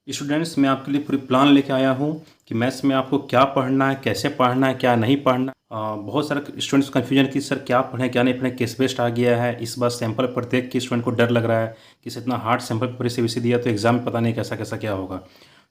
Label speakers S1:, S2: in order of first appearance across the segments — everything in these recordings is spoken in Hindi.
S1: स्टूडेंट्स, मैं आपके लिए पूरी प्लान लेके आया हूँ कि मैथ्स में आपको क्या पढ़ना है, कैसे पढ़ना है, क्या नहीं पढ़ना। बहुत सारे स्टूडेंट्स को कन्फ्यूजन कि सर क्या पढ़ें क्या नहीं पढ़ें, केस बेस्ड आ गया है। इस बार सैंपल पेपर देख के स्टूडेंट को डर लग रहा है कि इतना हार्ड सैंपल पेपर सीबीएसई दिया तो एग्जाम में पता नहीं कैसा कैसा क्या होगा।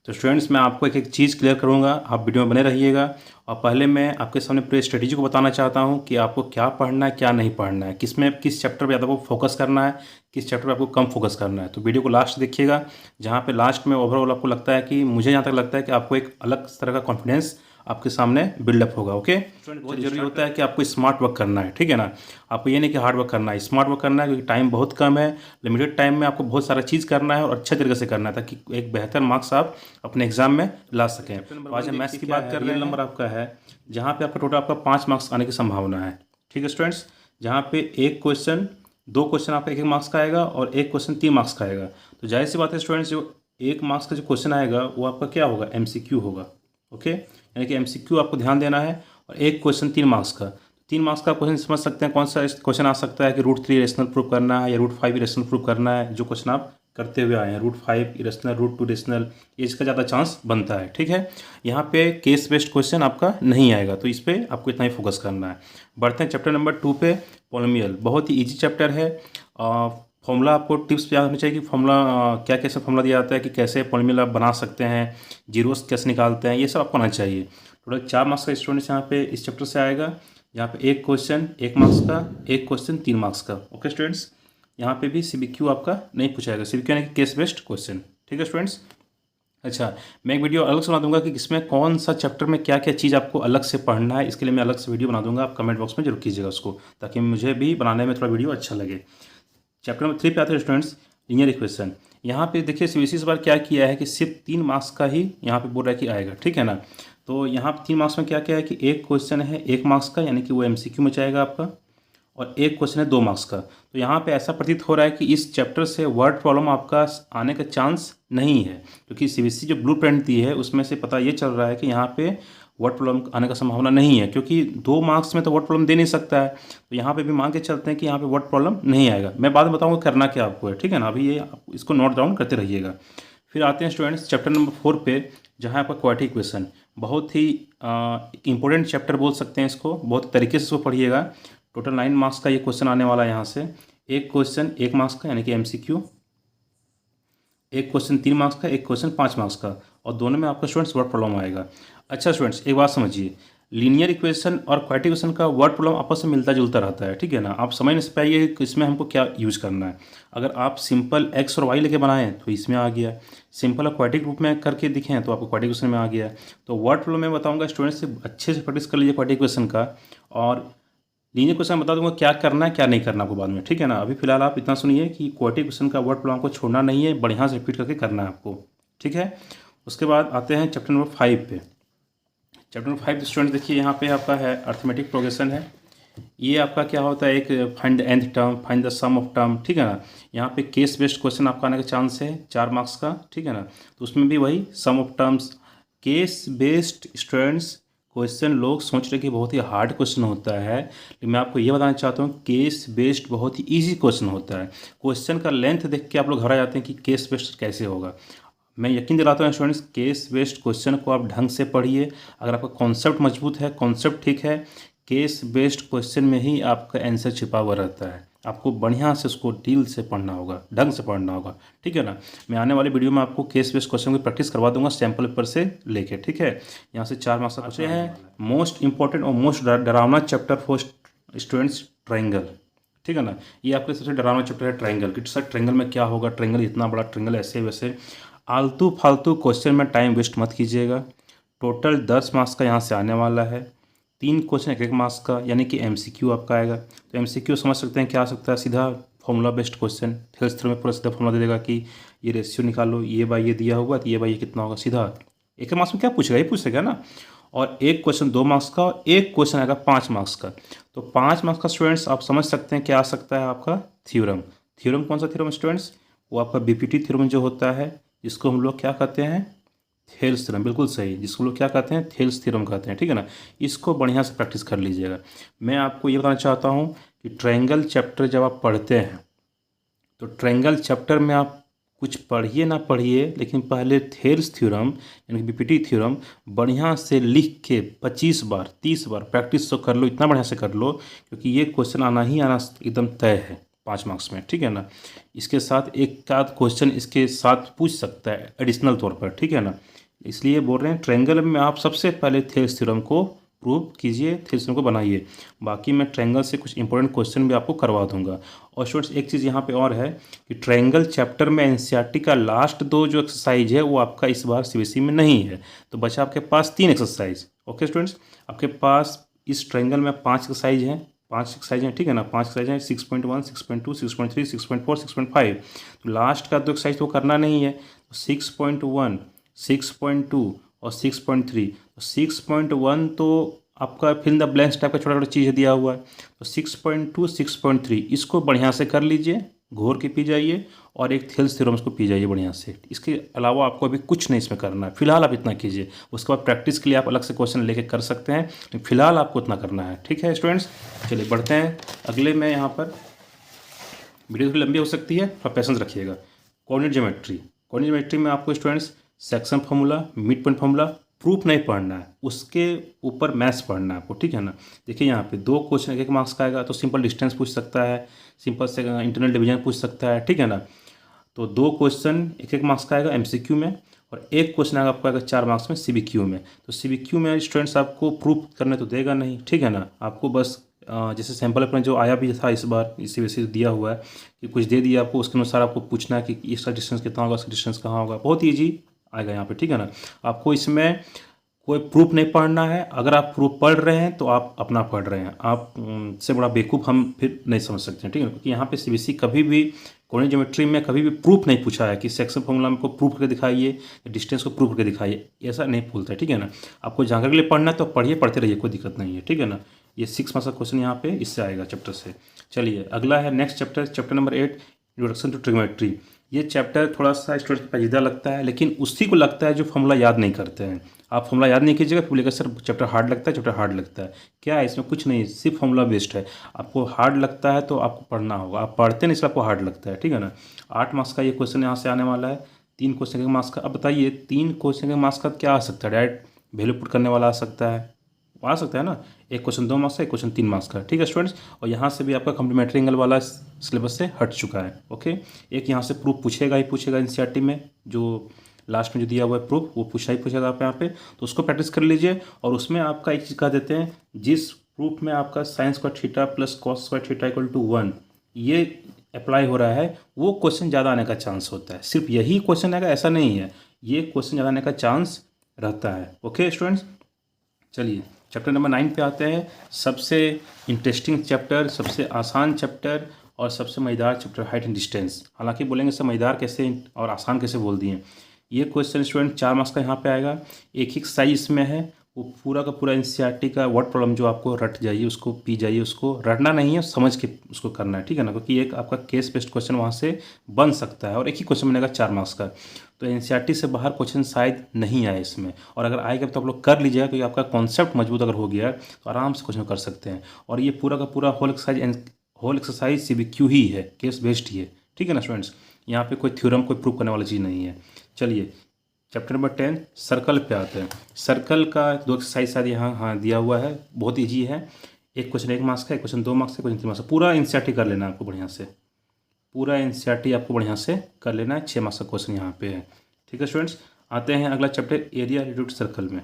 S1: तो स्टूडेंट्स, मैं आपको एक एक चीज़ क्लियर करूँगा, आप वीडियो में बने रहिएगा। और पहले मैं आपके सामने पूरी स्ट्रेटेजी को बताना चाहता हूँ कि आपको क्या पढ़ना है क्या नहीं पढ़ना है, किस चैप्टर पे ज़्यादा आपको फोकस करना है, किस चैप्टर पे आपको कम फोकस करना है। तो वीडियो को लास्ट देखिएगा, जहाँ पे लास्ट में ओवरऑल आपको लगता है कि मुझे जहाँ तक लगता है कि आपको एक अलग तरह का कॉन्फिडेंस आपके सामने बिल्डअप होगा। ओके, बहुत जरूरी होता है कि आपको स्मार्ट वर्क करना है, ठीक है ना। आपको ये नहीं कि हार्ड वर्क करना है, स्मार्ट वर्क करना है, क्योंकि टाइम बहुत कम है। लिमिटेड टाइम में आपको बहुत सारा चीज़ करना है और अच्छे तरीके से करना है, ताकि एक बेहतर मार्क्स आप अपने एग्जाम में ला सकें। तो आज हम मैथ्स की बात कर रहे हैं। नंबर आपका है जहाँ पे आपका टोटल आपका 5 मार्क्स आने की संभावना है, ठीक है स्टूडेंट्स। जहाँ पे एक क्वेश्चन, दो क्वेश्चन आपका 1 मार्क्स का आएगा और एक क्वेश्चन 3 मार्क्स का आएगा। तो जाहिर सी बात है स्टूडेंट्स, जो 1 मार्क्स का जो क्वेश्चन आएगा वो आपका क्या होगा, एमसीक्यू होगा। ओके, यानी कि एमसीक्यू आपको ध्यान देना है। और एक क्वेश्चन 3 मार्क्स का, 3 मार्क्स का क्वेश्चन समझ सकते हैं कौन सा क्वेश्चन आ सकता है कि √3 इरेशनल प्रूव करना है या √5 इरेशनल प्रूव करना है। जो क्वेश्चन आप करते हुए आए हैं, √5 इरेशनल, √2 इरेशनल, ये इसका ज़्यादा चांस बनता है, ठीक है। यहाँ पे केस बेस्ड क्वेश्चन आपका नहीं आएगा, तो इस पर आपको इतना ही फोकस करना है। बढ़ते हैं चैप्टर नंबर 2 पे, पॉलिनोमियल। बहुत ही ईजी चैप्टर है। फॉर्मूला आपको टिप्स याद होनी चाहिए कि फॉर्मूला क्या कैसे फॉर्मूला दिया जाता है, कि कैसे पॉलिनोमियल आप बना सकते हैं, जीरोस कैसे निकालते हैं, ये सब आपको आना चाहिए। टोटल 4 मार्क्स का स्टूडेंट्स यहाँ पे इस चैप्टर से आएगा। यहाँ पे एक क्वेश्चन 1 मार्क्स का, एक क्वेश्चन 3 मार्क्स का। ओके स्टूडेंट्स, यहाँ पे भी सीबीक्यू आपका नहीं पूछाएगा, सीबीक्यू यानी कि केस बेस्ड क्वेश्चन, ठीक है स्टूडेंट्स। अच्छा, मैं एक वीडियो अलग से बना दूंगा कि इसमें कौन सा चैप्टर में क्या क्या चीज़ आपको अलग से पढ़ना है। इसके लिए मैं अलग से वीडियो बना दूंगा, आप कमेंट बॉक्स में जरूर कीजिएगा उसको, ताकि मुझे भी बनाने में थोड़ा वीडियो अच्छा लगे। चैप्टर नंबर 3 पे आते हैं स्टूडेंट्स, लीनियर इक्वेशन। यहाँ पे देखिए सीबीएसई इस बार क्या किया है कि सिर्फ 3 मार्क्स का ही यहाँ पे बोल रहा है कि आएगा, ठीक है ना। तो यहाँ 3 मार्क्स में क्या क्या है कि एक क्वेश्चन है 1 मार्क्स का, यानी कि वो एमसीक्यू में जाएगा आपका, और एक क्वेश्चन है 2 मार्क्स का। तो यहाँ पे ऐसा प्रतीत हो रहा है कि इस चैप्टर से वर्ड प्रॉब्लम आपका आने का चांस नहीं है, क्योंकि सीबीएसई जो ब्लूप्रिंट दी है उसमें से पता ये चल रहा है कि यहाँ पे वर्ड प्रॉब्लम आने का संभावना नहीं है, क्योंकि 2 मार्क्स में तो वर्ड प्रॉब्लम दे नहीं सकता है। तो यहाँ पे भी मान के चलते हैं कि यहाँ पे वर्ड प्रॉब्लम नहीं आएगा। मैं बाद में बताऊँगा करना क्या आपको है, ठीक है ना। अभी ये इसको नोट डाउन करते रहिएगा। फिर आते हैं स्टूडेंट्स चैप्टर नंबर 4 पे, जहाँ आपका क्वाड्रेटिक इक्वेशन। बहुत ही इंपॉर्टेंट चैप्टर बोल सकते हैं इसको, बहुत तरीके से इसको पढ़िएगा। टोटल 9 मार्क्स का ये क्वेश्चन आने वाला है यहाँ से। एक क्वेश्चन 1 मार्क्स का यानी कि एमसीक्यू, एक क्वेश्चन 3 मार्क्स का, एक क्वेश्चन 5 मार्क्स का, और दोनों में आपका स्टूडेंट्स वर्ड प्रॉब्लम आएगा। अच्छा स्टूडेंट्स, एक बात समझिए, लीनियर इक्वेशन और क्वाड्रेटिक इक्वेशन का वर्ड प्रॉब्लम आपस में मिलता जुलता रहता है, ठीक है ना। आप समझ नहीं पाइए कि इसमें हमको क्या यूज करना है। अगर आप सिंपल एक्स और वाई लेके बनाएं तो इसमें आ गया, सिंपल और क्वाड्रेटिक रूप में करके दिखें तो आपको क्वाड्रेटिक इक्वेशन में आ गया। तो वर्ड प्रॉब्लम मैं बताऊंगा स्टूडेंट्स से अच्छे से प्रैक्टिस कर लीजिए क्वाड्रेटिक इक्वेशन का, और लीनियर क्वेश्चन बता दूंगा क्या करना है क्या नहीं करना आपको बाद में, ठीक है ना। अभी फिलहाल आप इतना सुनिए कि क्वाड्रेटिक क्वेश्चन का वर्ड प्रॉब्लम आपको छोड़ना नहीं है, बढ़िया से रिपीट करके करना है आपको, ठीक है। उसके बाद आते हैं चैप्टर नंबर 5 पे। चैप्टर नंबर 5 स्टूडेंट देखिए, यहाँ पे आपका है अर्थमेटिक प्रोग्रेशन है। ये आपका क्या होता है, एक find the nth term, find the sum of term, ठीक है ना। यहाँ पे केस बेस्ड क्वेश्चन आपका आने का चांस है 4 मार्क्स का, ठीक है ना। तो उसमें भी वही sum of terms. Case based students question लोग सोच रहे कि बहुत ही हार्ड क्वेश्चन होता है, लेकिन मैं आपको ये बताना चाहता हूँ केस बेस्ड बहुत ही ईजी क्वेश्चन होता है। क्वेश्चन का लेंथ देख के आप लोग घबरा जाते हैं कि केस बेस्ड कैसे होगा। मैं यकीन दिलाता हूँ स्टूडेंट्स, केस बेस्ड क्वेश्चन को आप ढंग से पढ़िए। अगर आपका कॉन्सेप्ट मजबूत है, कॉन्सेप्ट ठीक है, केस बेस्ड क्वेश्चन में ही आपका आंसर छिपा हुआ रहता है। आपको बढ़िया से उसको डील से पढ़ना होगा, ढंग से पढ़ना होगा, ठीक है ना। मैं आने वाली वीडियो में आपको केस बेस्ड क्वेश्चन की प्रैक्टिस करवा दूंगा सैम्पल पेपर से लेके, ठीक है। यहाँ से 4 मार्क्स का क्वेश्चन है। मोस्ट इंपॉर्टेंट और मोस्ट डरावना चैप्टर फॉर स्टूडेंट्स, ट्राइंगल, ठीक है ना। ये आपके सबसे डरावना चैप्टर है ट्राइंगल, कि सर ट्राइंगल में क्या होगा, ट्राइंगल इतना बड़ा, ट्राइंगल ऐसे वैसे। आलतू फालतू क्वेश्चन में टाइम वेस्ट मत कीजिएगा। टोटल 10 मार्क्स का यहाँ से आने वाला है। 3 क्वेश्चन 1 मार्क्स का, यानी कि एमसीक्यू आपका आएगा। तो एमसीक्यू समझ सकते हैं क्या आ सकता है, सीधा formula based question. Thales theorem में पूरा सीधा फॉर्मूला दे देगा कि ये रेशियो निकालो, ये बाई ये दिया हुआ तो ये बाई ये कितना होगा, सीधा 1 मार्क्स में क्या पूछेगा, ये पूछेगा ना। और एक क्वेश्चन 2 मार्क्स का, और एक क्वेश्चन आएगा 5 मार्क्स का। तो 5 मार्क्स का स्टूडेंट्स आप समझ सकते हैं क्या आ सकता है आपका, थ्योरम। थ्योरम कौन सा थ्योरम स्टूडेंट्स, वो आपका बीपीटी थ्योरम जो होता है, जिसको हम लोग क्या कहते हैं, थेल्स थ्योरम, बिल्कुल सही, जिसको लोग क्या कहते हैं, थेल्स थ्योरम कहते हैं, ठीक है ना। इसको बढ़िया से प्रैक्टिस कर लीजिएगा। मैं आपको ये बताना चाहता हूँ कि ट्रायंगल चैप्टर जब आप पढ़ते हैं तो ट्रायंगल चैप्टर में आप कुछ पढ़िए ना पढ़िए, लेकिन पहले थेल्स थ्योरम यानी कि बीपीटी थ्योरम बढ़िया से लिख के 25 बार 30 बार प्रैक्टिस तो कर लो, इतना बढ़िया से कर लो, क्योंकि ये क्वेश्चन आना ही आना एकदम तय है 5 मार्क्स में, ठीक है ना। इसके साथ एक आध क्वेश्चन इसके साथ पूछ सकता है एडिशनल तौर पर, ठीक है ना। इसलिए बोल रहे हैं ट्रायंगल में आप सबसे पहले थेल्स थ्योरम को प्रूव कीजिए, थेल्स थ्योरम को बनाइए। बाकी मैं ट्रायंगल से कुछ इंपॉर्टेंट क्वेश्चन भी आपको करवा दूंगा। और स्टूडेंट्स एक चीज़ यहाँ पे और है कि ट्रायंगल चैप्टर में एनसीईआरटी का लास्ट 2 जो एक्सरसाइज है वो आपका इस बार सीबीएसई में नहीं है, तो बचा आपके पास 3 एक्सरसाइज। ओके स्टूडेंट्स, आपके पास इस ट्रायंगल में 5 एक्सरसाइज हैं, 5 एक्सरसाइज हैं, ठीक है ना। 5 एक्सरसाइज हैं 6.1, 6.2, 6.3, 6.4, 6.5। तो लास्ट का 2 एक्सरसाइज तो करना नहीं है, तो 6.1, 6.2 और 6.3। तो 6.1 तो आपका फिल द ब्लैंक्स टाइप का छोटा छोटा चीज़ दिया हुआ है, तो 6.2, 6.3 इसको बढ़िया से कर लीजिए, घोर के पी जाइए, और एक थेल्स थ्योरम को पी जाइए बढ़िया से। इसके अलावा आपको अभी कुछ नहीं इसमें करना है, फिलहाल आप इतना कीजिए। उसके बाद प्रैक्टिस के लिए आप अलग से क्वेश्चन लेके कर सकते हैं, लेकिन फिलहाल आपको इतना करना है, ठीक है स्टूडेंट्स। चलिए बढ़ते हैं अगले में। यहाँ पर वीडियो थोड़ी लंबी हो सकती है, थोड़ा पेशेंस रखिएगा। कोऑर्डिनेट ज्योमेट्री, कोऑर्डिनेट ज्योमेट्री में आपको students section formula, mid point formula, proof नहीं पढ़ना है, उसके ऊपर मैथ्स पढ़ना है आपको, ठीक है ना। देखिए यहाँ पे 2 क्वेश्चन 1 मार्क्स का आएगा, तो सिंपल डिस्टेंस पूछ सकता है, सिंपल से इंटरनल डिवीजन पूछ सकता है, ठीक है ना। तो 2 क्वेश्चन 1 मार्क्स का आएगा एमसीक्यू में, और 1 क्वेश्चन आएगा आपको आएगा 4 मार्क्स में सीबीक्यू में। तो सीबीक्यू में स्टूडेंट्स आपको प्रूफ करने तो देगा नहीं, ठीक है ना। आपको बस जैसे सैम्पल अपना जो आया भी था इस बार, इसी वजह से दिया हुआ है कि कुछ दे दिया आपको, उसके अनुसार आपको पूछना है कि इसका डिस्टेंस कितना होगा, इसका डिस्टेंस कहाँ होगा। बहुत ईजी आएगा यहाँ पे, ठीक है ना। आपको इसमें कोई प्रूफ नहीं पढ़ना है। अगर आप प्रूफ पढ़ रहे हैं तो आप अपना पढ़ रहे हैं, आप से बड़ा बेवकूफ़ हम फिर नहीं समझ सकते हैं, ठीक है। क्योंकि यहाँ पे सीबीएसई कभी भी कोऑर्डिनेट ज्योमेट्री में कभी भी प्रूफ नहीं पूछा है कि सेक्शन फॉर्मूला को प्रूफ करके दिखाइए या डिस्टेंस को प्रूफ करके दिखाइए, ऐसा नहीं बोलता है, ठीक है ना। आपको जानकारी के लिए पढ़ना है तो पढ़िए, पढ़ते रहिए, कोई दिक्कत नहीं है, ठीक है ना। ये 6 मार्क्स का क्वेश्चन यहाँ पे इससे आएगा चैप्टर से। चलिए अगला है next chapter, chapter number 8 introduction to trigonometry. ये चैप्टर थोड़ा सा स्टूडेंट पेचीदा लगता है, लेकिन उसी को लगता है जो फॉर्मूला याद नहीं करते हैं। आप फॉर्मूला याद नहीं कीजिएगा फिर बोलिएगा सर चैप्टर हार्ड लगता है, चैप्टर हार्ड लगता है। क्या है इसमें, कुछ नहीं, सिर्फ फॉर्मूला बेस्ड है। आपको हार्ड लगता है तो आपको पढ़ना होगा, आप पढ़ते नहीं इसलिए आपको हार्ड लगता है, ठीक है ना। 8 मार्क्स का ये क्वेश्चन यहाँ से आने वाला है, 3 क्वेश्चन के मार्क्स का। अब बताइए 3 क्वेश्चन के मार्क्स का क्या आ सकता है, डायरेक्ट वैल्यू पुट करने वाला आ सकता है ना। एक क्वेश्चन 2 मार्क्स का, एक क्वेश्चन 3 मार्क्स का, ठीक है स्टूडेंट्स। और यहाँ से भी आपका कॉम्प्लीमेंट्री एंगल वाला सिलेबस से हट चुका है, ओके। एक यहाँ से प्रूफ पूछेगा ही पूछेगा एनसीईआरटी में, जो लास्ट में जो दिया हुआ है प्रूफ वो पूछा ही पूछेगा आप यहाँ पे, तो उसको प्रैक्टिस कर लीजिए। और उसमें आपका एक चीज़ कह देते हैं, जिस प्रूफ में आपका sine square theta plus cos square theta equal to 1 ये अप्लाई हो रहा है, वो क्वेश्चन ज़्यादा आने का चांस होता है। सिर्फ यही क्वेश्चन आएगा ऐसा नहीं है, ये क्वेश्चन ज़्यादा आने का चांस रहता है, ओके स्टूडेंट्स। चलिए चैप्टर नंबर 9 पे आते हैं। सबसे इंटरेस्टिंग चैप्टर, सबसे आसान चैप्टर और सबसे मज़ेदार चैप्टर, हाइट एंड डिस्टेंस। हालांकि बोलेंगे सब मज़ेदार कैसे और आसान कैसे बोल दिए। ये क्वेश्चन स्टूडेंट 4 मार्क्स का यहाँ पे आएगा। एक ही साइज इसमें है, वो पूरा का पूरा एनसीईआरटी का वर्ड प्रॉब्लम जो आपको रट जाइए, उसको पी जाइए, उसको रटना नहीं है, समझ के उसको करना है, ठीक है ना। क्योंकि एक आपका केस बेस्ड क्वेश्चन वहाँ से बन सकता है, और एक ही क्वेश्चन बनेगा 4 मार्क्स का। तो एनसीईआरटी से बाहर क्वेश्चन शायद नहीं आए इसमें, और अगर आएगा तो आप लोग कर लीजिएगा, क्योंकि आपका कॉन्सेप्ट मजबूत अगर हो गया तो आराम से क्वेश्चन कर सकते हैं। और ये पूरा का पूरा होल एक्सरसाइज सीबीक्यू ही है, केस बेस्ड ही है, ठीक है ना स्टूडेंट्स। यहाँ पे कोई थ्योरम कोई प्रूव करने वाली चीज़ नहीं है। चलिए चैप्टर नंबर 10 सर्कल पे आते हैं। सर्कल का 2 एक्सरसाइज शायद यहाँ दिया हुआ है, बहुत ईजी है। एक क्वेश्चन 1 मार्क्स का, एक क्वेश्चन 2 मार्क्स का, क्वेश्चन 3 मार्क्स का। पूरा एनसीईआरटी कर लेना है आपको बढ़िया से, पूरा एनसीईआरटी आपको बढ़िया से कर लेना है। 6 मार्क्स का क्वेश्चन यहाँ पे है, ठीक है स्टूडेंट्स। आते हैं अगला chapter, area related to circle में।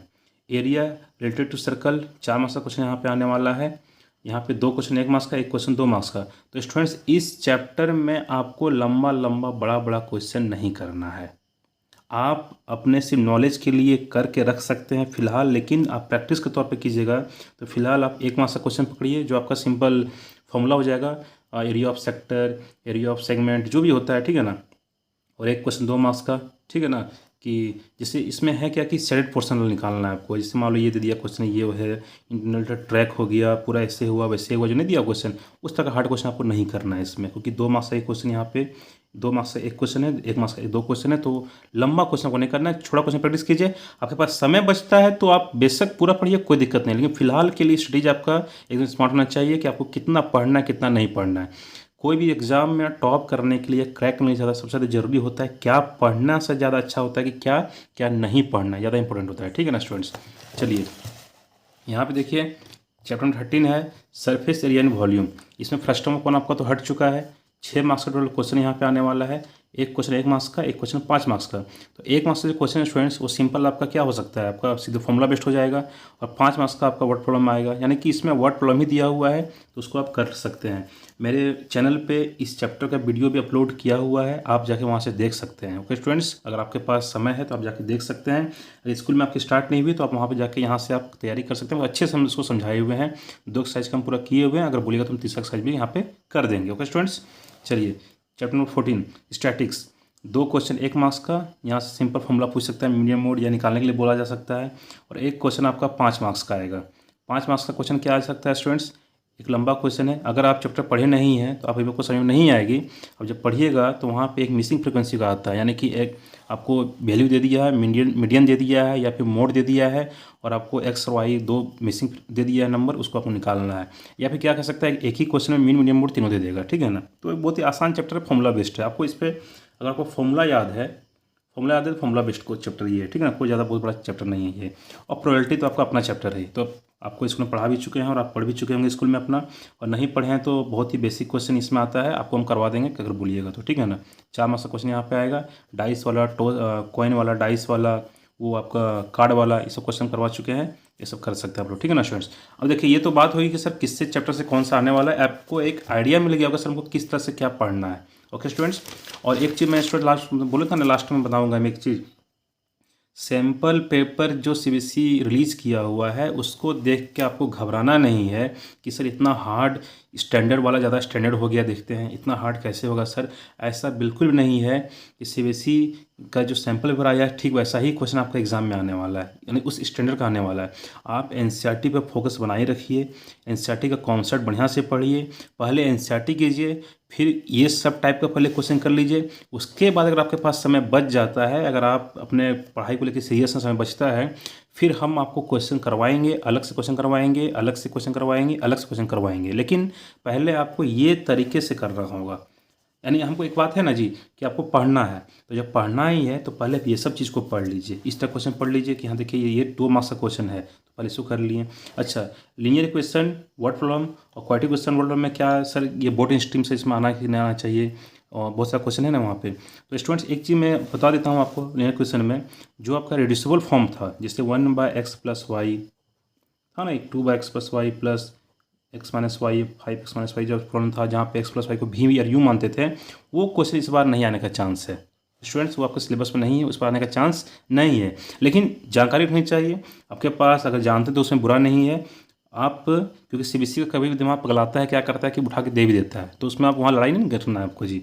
S1: Area related to circle 4 marks का क्वेश्चन यहाँ पे आने वाला है। यहाँ पे 2 क्वेश्चन 1 मार्क्स का, एक क्वेश्चन 2 मार्क्स का। तो स्टूडेंट्स इस चैप्टर में आपको लंबा लंबा बड़ा बड़ा क्वेश्चन नहीं करना है, आप अपने सिर्फ नॉलेज के लिए करके रख सकते हैं फिलहाल, लेकिन आप प्रैक्टिस के तौर पे कीजिएगा। तो फिलहाल आप 1 मार्क्स का क्वेश्चन पकड़िए, जो आपका सिंपल फॉर्मूला हो जाएगा, area of sector, area of segment जो भी होता है, ठीक है ना। और एक क्वेश्चन 2 मार्क्स का, ठीक है ना। कि जैसे इसमें है क्या कि शेडेड पोर्शन निकालना है आपको। जैसे मान लो ये दे दिया क्वेश्चन, ये है इंटरनल ट्रैक हो गया, पूरा ऐसे हुआ वैसे हुआ, जो नहीं दिया क्वेश्चन, उस तरह का हार्ड क्वेश्चन आपको नहीं करना है इसमें। क्योंकि 2 मार्क्स का एक क्वेश्चन यहाँ पे, 2 मार्क्स का एक क्वेश्चन है, 1 मार्क्स का 2 क्वेश्चन है, तो लंबा क्वेश्चन को नहीं करना है, छोटा क्वेश्चन प्रैक्टिस कीजिए। आपके पास समय बचता है तो आप बेशक पूरा पढ़िए, कोई दिक्कत नहीं, लेकिन फिलहाल के लिए स्टडीज आपका एकदम स्मार्ट होना चाहिए कि आपको कितना पढ़ना है कितना नहीं पढ़ना है। कोई भी एग्ज़ाम में टॉप करने के लिए, क्रैक करने के ज़्यादा सबसे ज़्यादा ज़रूरी होता है क्या पढ़ना से ज़्यादा अच्छा होता है कि क्या क्या नहीं पढ़ना ज़्यादा इंपॉर्टेंट होता है। ठीक है ना स्टूडेंट्स। चलिए यहाँ पे देखिए चैप्टर नंबर 13 है सरफेस एरिया एंड वॉल्यूम। इसमें फर्स्ट टर्म कौन आपका तो हट चुका है। 6 मार्क्स का टोटल क्वेश्चन यहाँ पे आने वाला है। एक क्वेश्चन 1 मार्क्स का, एक क्वेश्चन 5 मार्क्स का। तो 1 मार्क्स का जो क्वेश्चन है स्टूडेंट्स वो सिंपल आपका क्या हो सकता है, आपका सीधे फॉर्मूला बेस्ड हो जाएगा। और 5 मार्क्स का आपका वर्ड प्रॉब्लम आएगा, यानी कि इसमें वर्ड प्रॉब्लम ही दिया हुआ है तो उसको आप कर सकते हैं। मेरे चैनल पे इस चैप्टर का वीडियो भी अपलोड किया हुआ है, आप जाके वहाँ से देख सकते हैं। ओके स्टूडेंट्स, अगर आपके पास समय है तो आप जाके देख सकते हैं। अगर स्कूल में आपकी स्टार्ट नहीं हुई तो आप वहाँ पे जाके यहाँ से आप तैयारी कर सकते हैं। अच्छे से हम इसको समझाए हुए हैं, 2 एक्सरसाइज का हम पूरा किए हुए हैं। अगर बोलिएगा तो हम 3रा एक्सरसाइज भी यहाँ पे कर देंगे। ओके स्टूडेंट्स, चलिए chapter number 14 statics. 2 question 1 marks का, यहाँ से सिंपल फॉर्मूला पूछ सकता है, मीडियम मोड या निकालने के लिए बोला जा सकता है। और एक क्वेश्चन आपका 5 मार्क्स का आएगा। 5 मार्क्स का क्वेश्चन क्या आ सकता है स्टूडेंट्स, एक लंबा क्वेश्चन है। अगर आप चैप्टर पढ़े नहीं हैं तो आप आपको समझ में नहीं आएगी। अब जब पढ़िएगा तो वहाँ पे एक मिसिंग फ्रिक्वेंसी का आता है, यानी कि एक आपको वैल्यू दे दिया है, मीडियन दे दिया है या फिर मोड दे दिया है, और आपको एक्स और वाई 2 मिसिंग दे दिया है नंबर, उसको आपको निकालना है। या फिर क्या कह सकता है, एक ही क्वेश्चन में मीन मीडियम मोड तीनों दे देगा। ठीक है ना। तो बहुत ही आसान चैप्टर है, फॉर्मूला बेस्ड है। आपको इस पर अगर आपको फॉर्मूला याद है तो फॉर्मूला बेस्ड को चैप्टर ये है। ठीक है ना, कोई ज़्यादा बहुत बड़ा चैप्टर नहीं है ये। और प्रोबेबिलिटी तो आपका अपना चैप्टर है, तो आपको इसको पढ़ा भी चुके हैं और आप पढ़ भी चुके होंगे स्कूल में अपना। और नहीं पढ़े हैं तो बहुत ही बेसिक क्वेश्चन इसमें आता है, आपको हम करवा देंगे अगर बोलिएगा तो। ठीक है ना। 4 मार्क्स का क्वेश्चन यहाँ पे आएगा, डाइस वाला, कॉइन वाला, डाइस वाला, वो आपका कार्ड वाला, ये सब क्वेश्चन करवा चुके हैं। ये सब कर सकते हैं आप लोग। ठीक है ना स्टूडेंट्स। अब देखिए ये तो बात होगी कि सर किससे चैप्टर से कौन सा आने वाला है, आपको एक आइडिया मिल गया होगा सर हमको किस तरह से क्या पढ़ना है। Okay students. और एक चीज़ मैं स्टूडेंट लास्ट बोले था ना, लास्ट में बताऊँगा मैं एक चीज़, सैम्पल पेपर जो सीबीएसई रिलीज़ किया हुआ है उसको देख के आपको घबराना नहीं है कि सर इतना हार्ड, स्टैंडर्ड वाला ज़्यादा स्टैंडर्ड हो गया देखते हैं, इतना हार्ड कैसे होगा सर। ऐसा बिल्कुल भी नहीं है कि सीबीएसई का जो सैम्पल पेपर आया है ठीक वैसा ही क्वेश्चन आपका एग्जाम में आने वाला है, यानी उस स्टैंडर्ड का आने वाला है। आप एनसीईआरटी पे फोकस बनाए रखिए, एनसीईआरटी का कॉन्सेप्ट बढ़िया से पढ़िए, पहले एनसीईआरटी कीजिए, फिर ये सब टाइप का पहले क्वेश्चन कर लीजिए। उसके बाद अगर आपके पास समय बच जाता है, अगर आप अपने पढ़ाई को लेकर सीरियस समय बचता है, फिर हम आपको क्वेश्चन करवाएंगे, अलग से क्वेश्चन करवाएंगे, अलग से क्वेश्चन करवाएंगे, अलग से क्वेश्चन करवाएंगे। लेकिन पहले आपको ये तरीके से करना होगा। यानी हमको एक बात है ना जी कि आपको पढ़ना है, तो जब पढ़ना ही है तो पहले ये सब चीज़ को पढ़ लीजिए। इस तरह क्वेश्चन पढ़ लीजिए कि हाँ देखिए ये 2 मार्क्स का क्वेश्चन है, तो पहले इसको कर लिए। अच्छा, लीनियर क्वेश्चन, वर्ड प्रॉब्लम और क्वाड्रेटिक क्वेश्चन, वर्ड प्रॉब्लम में क्या सर ये बोर्ड स्ट्रीम से इसमें आना कि नहीं आना चाहिए, और बहुत सारा क्वेश्चन है ना वहाँ पे। तो स्टूडेंट्स एक चीज़ मैं बता देता हूँ आपको, लीनियर क्वेश्चन में जो आपका रिड्यूसिबल फॉर्म था, जैसे 1/x + y था ना, एक 2/x + y plus x - y, 5x - y जो प्रॉब्लम था जहाँ पे x + y को भी और यू मानते थे, वो क्वेश्चन इस बार नहीं आने का चांस है स्टूडेंट्स। वो आपके सिलेबस में नहीं है, उस पर आने का चांस नहीं है। लेकिन जानकारी रखनी चाहिए आपके पास, अगर जानते तो उसमें बुरा नहीं है आप, क्योंकि सीबीएसई का कभी भी दिमाग पगलाता है, क्या करता है कि उठा के दे भी देता है, तो उसमें आप वहाँ लड़ाई नहीं करना है आपको जी।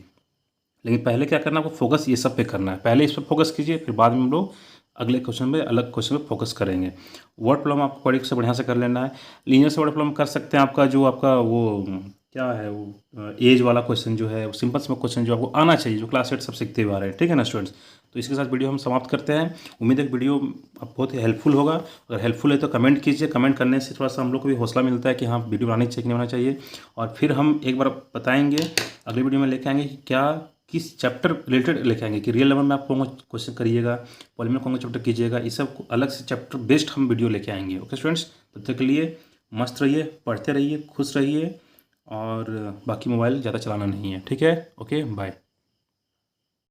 S1: लेकिन पहले क्या करना है, आपको फोकस ये सब पे करना है। पहले इस पर फोकस कीजिए, फिर बाद में हम लोग अगले क्वेश्चन में अलग क्वेश्चन पे फोकस करेंगे। वर्ड प्रॉब्लम आपको क्वाड्रेटिक से बढ़िया से कर लेना है। लीनियर से वर्ड प्रॉब्लम कर सकते हैं, आपका जो आपका वो क्या है, वो एज वाला क्वेश्चन जो है, सिंपल से क्वेश्चन जो आपको आना चाहिए, जो क्लास 8 सब सीखते हुए आ रहे हैं। ठीक है ना स्टूडेंट्स। तो इसके साथ वीडियो हम समाप्त करते हैं। उम्मीद है कि वीडियो आप बहुत ही हेल्पफुल होगा। अगर हेल्पफुल है तो कमेंट कीजिए, कमेंट करने से थोड़ा सा हम लोग को भी हौसला मिलता है कि हाँ वीडियो बनानी चाहिए कि नहीं बनाना चाहिए। और फिर हम एक बार बताएंगे, अगली वीडियो में लेके आएंगे कि क्या किस चैप्टर रिलेटेड लेके आएंगे, कि रियल लेवल में आप कौन क्वेश्चन करिएगा, पॉली में कौन चैप्टर कीजिएगा, इस सब अलग से चैप्टर बेस्ड हम वीडियो लेके आएंगे। ओके स्टूडेंट्स, तब तक के लिए मस्त रहिए, पढ़ते रहिए, खुश रहिए, और बाकी मोबाइल ज़्यादा चलाना नहीं है। ठीक है, ओके बाय।